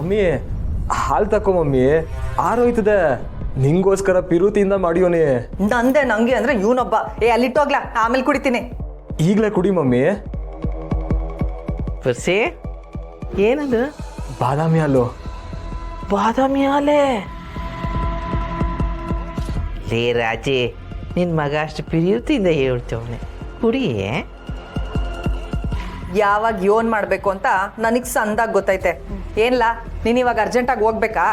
Mummy ಹಾಲು ತಕೋ mummy, ಆರೋಯ್ತದೆ. ನಿಂಗೋಸ್ಕರ ಪಿರುತಿಯಿಂದ ಮಾಡಿಯೋನಿ. ನಂದೆ ನಂಗೆ ಅಂದ್ರೆ ಇವನೊಬ್ಬ. ಅಲ್ಲಿಟ್ಟೋಗ್ಲಾ, ಆಮೇಲೆ ಕುಡಿತೀನಿ. ಈಗಲೇ ಕುಡಿ ಮಮ್ಮಿ. ಪರ್ಸಿ ಏನದು? ಬಾದಾಮಿ ಹಾಲು. ಬಾದಾಮಿ ಹಾಲೆ? ಲೇ ರಾಜಿ, ನಿನ್ನ ಮಗ ಅಷ್ಟು ಪ್ರೀತಿಯಿಂದ ಹೇಳ್ತವನೆ, ಕುಡಿಯೇ. ಯಾವಾಗ ಯೋನ್ ಮಾಡ್ಬೇಕು ಅಂತ ನನಗ್ ಸಂದಾಗ ಗೊತ್ತೈತೆ. ಏನ್ಲಾ, ನೀನ್ ಇವಾಗ ಅರ್ಜೆಂಟಾಗಿ ಹೋಗ್ಬೇಕಾ?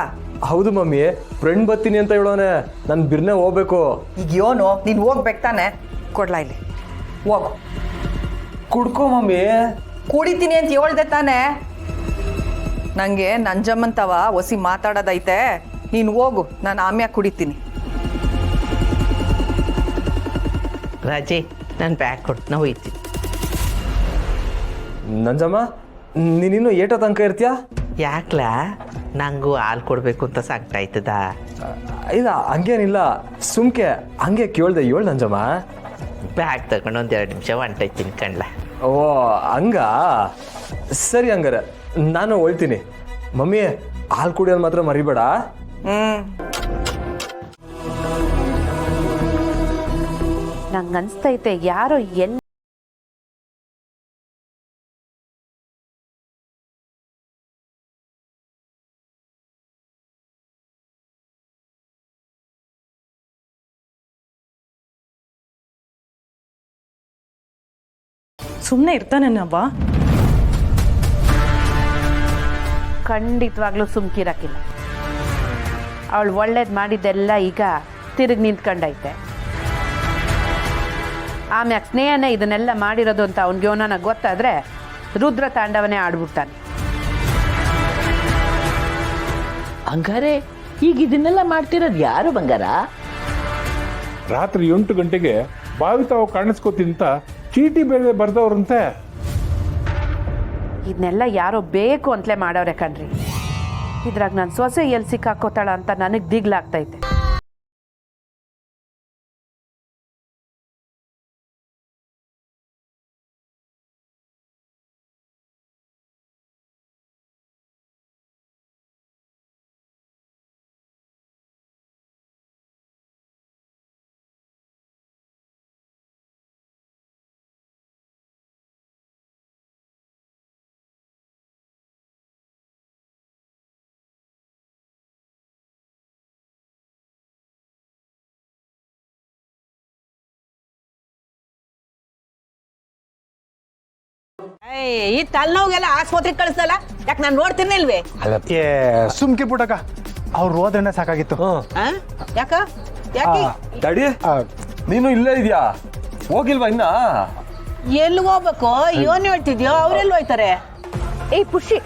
ಹೌದು ಮಮ್ಮಿ, ಫ್ರೆಂಡ್ ಬರ್ತೀನಿ ಅಂತ ಹೇಳೋನೆ. ನಾನು ಬಿರ್ನೆ ಹೋಗ್ಬೇಕು. ಈಗ ಯೋನು ನೀನ್ ಹೋಗ್ಬೇಕು ತಾನೆ? ಕೊಡ್ಲಾ ಇಲ್ಲಿ, ಹೋಗು. ಕುಡ್ಕೋ ಮಮ್ಮಿ. ಕುಡಿತೀನಿ ಅಂತ ಹೇಳ್ದೆ ತಾನೆ? ನಂಗೆ ನಂಜಮ್ಮಂತವ ಒಸಿ ಮಾತಾಡೋದೈತೆ. ನೀನು ಹೋಗು, ನಾನು ಆಮ್ಯಾಗ ಕುಡಿತೀನಿ. ರಾಜಿ, ನಾನು ಬ್ಯಾಗ್ ಕೊಟ್ಟು ನಾವು ಹೋಯ್ತೀನಿ. ನಂಜಮ್ಮ, ನೀನಿನ್ನು ಏಟೋ ತನಕ ಇರ್ತೀಯಾ? ಯಾಕ್ಲಾ, ನಂಗೂ ಹಾಲು ಕೊಡಬೇಕು ಅಂತ ಸಂಕಟ ಆಯ್ತದ? ಇಲ್ಲ ಹಂಗೇನಿಲ್ಲ, ಸುಮ್ಕೆ ಹಂಗೆ ಕೇಳ್ದೆ. ಏಳು ನಂಜಮ್ಮ. ಬ್ಯಾಗ್ ತಗೊಂಡು ಒಂದೆರಡು ನಿಮಿಷ ಹೊಂಟೈತೀನಿ ಕಣ್ಲ. ಓ ಹಂಗ, ಸರಿ ಹಂಗಾರೆ ನಾನು ಹೋಳ್ತೀನಿ. ಮಮ್ಮಿ ಹಾಲು ಕುಡಿಯೋದು ಮಾತ್ರ ಮರಿಬೇಡ. ನಂಗನ್ಸ್ತೈತೆ ಯಾರೋ ಸುಮ್ಮನೆ ಇರ್ತಾನೇನವ್ವ? ಖಂಡಿತವಾಗ್ಲೂ ಸುಮ್ಕಿರಕ್ಕಿಲ್ಲ. ಅವಳು ಒಳ್ಳೇದು ಮಾಡಿದ್ದೆಲ್ಲ ಈಗ ತಿರುಗಿ ನಿಂತ್ಕೊಂಡೈತೆ. ಆಮ್ಯಾಗ ಸ್ನೇಹನೇ ಇದನ್ನೆಲ್ಲ ಮಾಡಿರೋದು ಅಂತ ಅವ್ನಿಗೆ ಅವನ ಗೊತ್ತಾದ್ರೆ ರುದ್ರ ತಾಂಡವನೇ ಆಡ್ಬಿಡ್ತಾನೆ. ಹಂಗಾರೆ ಈಗ ಇದನ್ನೆಲ್ಲ ಮಾಡ್ತಿರೋದು ಯಾರು ಬಂಗಾರ? ರಾತ್ರಿ 8 ಗಂಟೆಗೆ ಬಾವಿ ತಾವು ಕಾಣಿಸ್ಕೋತಿಂತ ಚೀಟಿ ಬೇರೆ ಬರ್ದವ್ರಂತೆ. ಇದನ್ನೆಲ್ಲ ಯಾರೋ ಬೇಕು ಅಂತಲೇ ಮಾಡವ್ರೆ ಕಣ್ರಿ. ಇದ್ರಾಗ ನಾನು ಸೊಸೆ ಎಲ್ಲಿ ಸಿಕ್ಕಾಕೋತಾಳ ಅಂತ ನನಗೆ ದಿಗ್ಲಾಗ್ತೈತೆ. ಈ ತಲೆನೋವಿಗೆಲ್ಲ ಆಸ್ಪತ್ರೆಗೆ ಕಳಿಸಲ್ಲ, ಯಾಕೆ ನಾನು ನೋಡ್ತೀನಿ ಇಲ್ವೇ? ಸುಮ್ಕೆ ಪುಟಕ, ಅವ್ರು ಹೋದ್ರೆ ಸಾಕಾಗಿತ್ತು. ಯಾಕ ಯಾಕೆ ಡ್ಯಾಡಿ, ನೀನು ಇಲ್ಲೇ ಇದೆಯಾ? ಹೋಗಿಲ್ವಾ ಇನ್ನ? ಎಲ್ಲಿ ಹೋಗ್ಬೇಕು? ಯೋನ್ ಹೇಳ್ತಿದ್ಯೋ, ಅವ್ರೆಲ್ಲಿ ಹೋಯ್ತಾರೆ? ಏಯ್ ಪುಷಿ,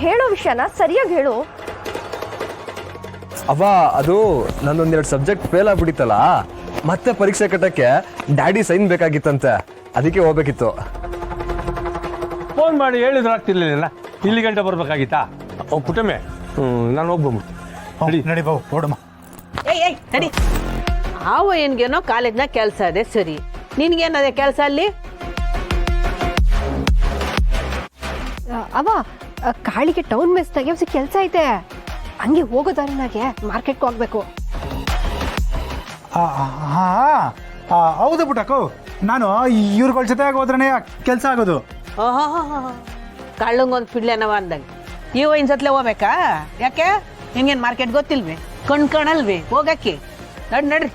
ಹೇಳೋ ವಿಷಯನ ಸರಿಯಾಗಿ ಹೇಳು. ಅವ್ವ, ಅದು ನಂದೊಂದೆರಡು ಸಬ್ಜೆಕ್ಟ್ ಫೇಲ್ ಆಗ್ಬಿಟ್ಟಿತ್ತಲ್ಲ, ಮತ್ತೆ ಪರೀಕ್ಷೆ ಕಟ್ಟಕ್ಕೆ ಡ್ಯಾಡಿ ಸೈನ್ ಬೇಕಾಗಿತ್ತಂತೆ, ಅದಕ್ಕೆ ಹೋಗ್ಬೇಕಿತ್ತು. ಫೋನ್ ಮಾಡಿ ಹೇಳಿದ್ರೆ ಆಗ್ತಿರ್ಲಿಲ್ಲ, ಇಲ್ಲಿ ಗಂಟೆ ಬರ್ಬೇಕಾಗಿತ್ತಾ? ಪುಟ್ಟಮ್ಮೆ, ನಾನು ಹೋಗ್ಬೋದು. ನಡಿ ಬಾವು, ನೋಡಮ್ಮ. ಏಯ್ ನಡಿ. ಆವ ಏನ್ಗೇನೋ ಕಾಲೇಜ್ನಾಗ ಕೆಲಸ ಇದೆ, ಸರಿ. ನಿನ್ಗೇನದೆ ಕೆಲಸ ಅಲ್ಲಿ? ಅವ ಕಾಳಿಗೆ ಟೌನ್ ಮೆಸ್ನಾಗೆ ಒಂದು ಕೆಲಸ ಐತೆ. ಹಂಗೆ ಹೋಗೋದಾರನಾಗೆ ಮಾರ್ಕೆಟ್ಗೆ ಹೋಗ್ಬೇಕು. ಹೌದು ಪುಟಕು, ನಾನು ಇವ್ರಗಳ ಜೊತೆ ಹೋದ್ರೆ ಕೆಲಸ ಆಗೋದು. ಕಳ್ಳಂಗೊಂದು ಫಿಡ್ಲೇನವ ಅಂದಂಗೆ ಇವ ಇನ್ಸತ್ಲೆ ಹೋಗ್ಬೇಕಾ? ಯಾಕೆ ನಿನ್ಗೇನು ಮಾರ್ಕೆಟ್ ಗೊತ್ತಿಲ್ವೇ? ಕಣ್ಕಣಲ್ವೇ? ಹೋಗಕ್ಕೆ ನಡ್ರಿ.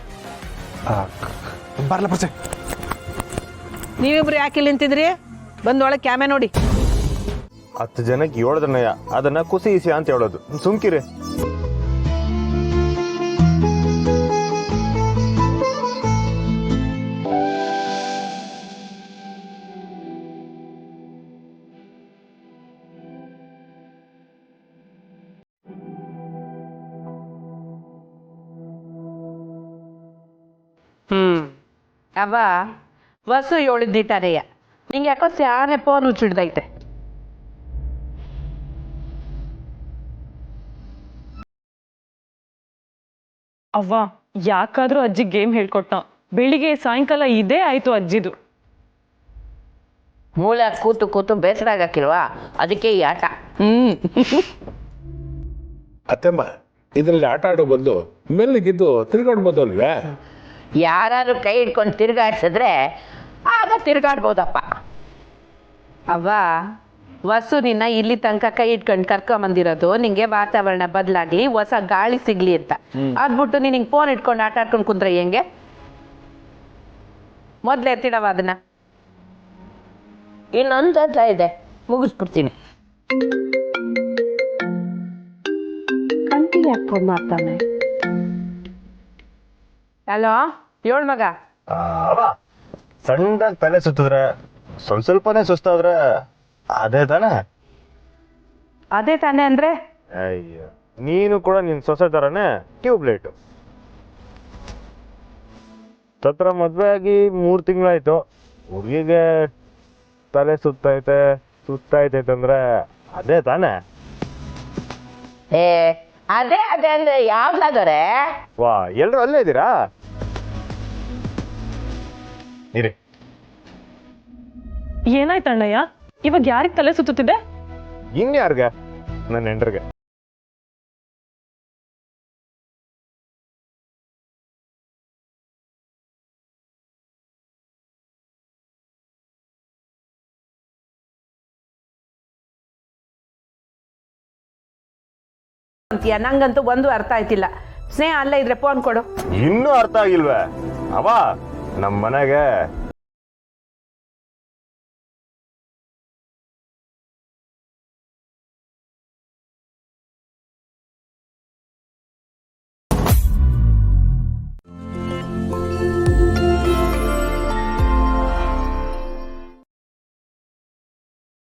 ಬರ್ಲ ಪರ್ಸೆ. ನೀವಿಬ್ರು ಯಾಕೆ ಇಲ್ಲಿ ನಿಂತಿದ್ರಿ? ಬಂದೊಳಗೆ ಕ್ಯಾಮೆ ನೋಡಿ. 10 ಜನಕ್ಕೆ 7 ಜನಯ ಅದನ್ನ ಕುಸಿ ಇಸಿ ಅಂತ ಹೇಳೋದು. ಸುಮ್ಕಿರಿ. ಅವ ವಸು ಹೇಳಿದ್ದಿಟ್ಟಾರೆಯ, ನಿಂಗೆ ಯಾಕೋ ಸ್ಯಾನೆ ಫೋನ್ ಹುಚ್ಚಿಡ್ದೈತೆ. ಅವ್ವ, ಯಾಕಾದ್ರೂ ಅಜ್ಜಿ ಗೇಮ್ ಹೇಳ್ಕೊಟ್ಟ. ಬೆಳಿಗ್ಗೆ ಸಾಯಂಕಾಲ ಇದೇ ಆಯ್ತು ಅಜ್ಜಿದು. ಮೂಳೆ ಕೂತು ಕೂತು ಬೇಸರ ಆಗಕ್ಕಿಲ್ವಾ? ಅದಕ್ಕೆ ಈ ಆಟ. ಅತ್ತೆಮ್ಮ ಇದರಲ್ಲಿ ಆಟ ಆಡೋ ಬಂದು ಮೆಲ್ಲಿಗಿದ್ದು ತಿರ್ಗಾಡ್ಬೋದು ಅಲ್ವೇ? ಯಾರು ಕೈ ಹಿಡ್ಕೊಂಡು ತಿರುಗಾಡ್ಸಿದ್ರೆ ಆಗ ತಿರುಗಾಡ್ಬೋದಪ್ಪ. ಅವ್ವ ವಸು ನಿನ್ನ ಇಲ್ಲಿ ತನಕ ಕೈ ಇಟ್ಕೊಂಡು ಕರ್ಕೊಂಬಂದಿರೋದು ನಿಂಗೆ ವಾತಾವರಣ ಬದಲಾಗ್ಲಿ, ಹೊಸ ಗಾಳಿ ಸಿಗ್ಲಿ ಅಂತ. ಅದ್ಬಿಟ್ಟು ನೀನು ಹಿಂಗೆ ಫೋನ್ ಇಟ್ಕೊಂಡು ಆಟ ಆಡ್ಕೊಂಡು ಕುಂತ್ರೆ ಹೆಂಗೆ? ಮೊದಲೇ ಎತ್ತಿಡವ ಅದನ್ನ. ಇನ್ನೊಂದು ಅಂತ ಇದೆ, ಮುಗಿಸ್ಬಿಡ್ತೀನಿ. ಕಂಟಿಗೆ ಯಾಕೆ ಫೋನ್ ಮಾಡ್ತಾನೆ? ಹಲೋ, ಏಳ್ ಮಗ. ಸಣ್ಣದಾಗಿ ತಲೆ ಸುತ್ತಿದ್ರೆ ಸ್ವಲ್ಪನೇ ಸುಸ್ತಾದ್ರೆ ಅದೇ ತಾನೆ? ಅದೇ ತಾನೇ ಅಂದ್ರೆ? ಅಯ್ಯೋ, ನೀನು ಕೂಡ ನಿನ್ ಸೊಸೆ ಥರನೇ ಟ್ಯೂಬ್ಲೈಟು. ತತ್ರ ಮದುವೆ ಆಗಿ 3 ತಿಂಗಳಾಯ್ತು, ಹುಡುಗಿಗೆ ತಲೆ ಸುತ್ತಾಯ್ತೈತೆ ಅಂದ್ರೆ ಅದೇ ತಾನೆ? ಏ ಅದೇ ಅದೇ ಅಂದ್ರೆ ಯಾವ್ದಾದರೆ? ವಾ, ಎಲ್ಲರೂ ಅಲ್ಲೇ ಇದ್ದೀರಾ? ಇರಿ. ಏನಾಯ್ತಣ್ಣಯ್ಯ? ಇವಾಗ ಯಾರಿಗೆ ತಲೆ ಸುತ್ತುತ್ತಿದೆ? ಇನ್ಯಾರ್ಗೆ? ನನ್ನ ಹೆಂಡ್ರಿಗೆ. ಅಂತೀಯ? ನಂಗಂತೂ ಒಂದು ಅರ್ಥ ಆಯ್ತಿಲ್ಲ. ಸ್ನೇಹ ಅಲ್ಲೇ ಇದ್ರೆ ಫೋನ್ ಕೊಡು. ಇನ್ನೂ ಅರ್ಥ ಆಗಿಲ್ವೇ? ಅವ ನಮ್ಮ ಮನೆಗೆ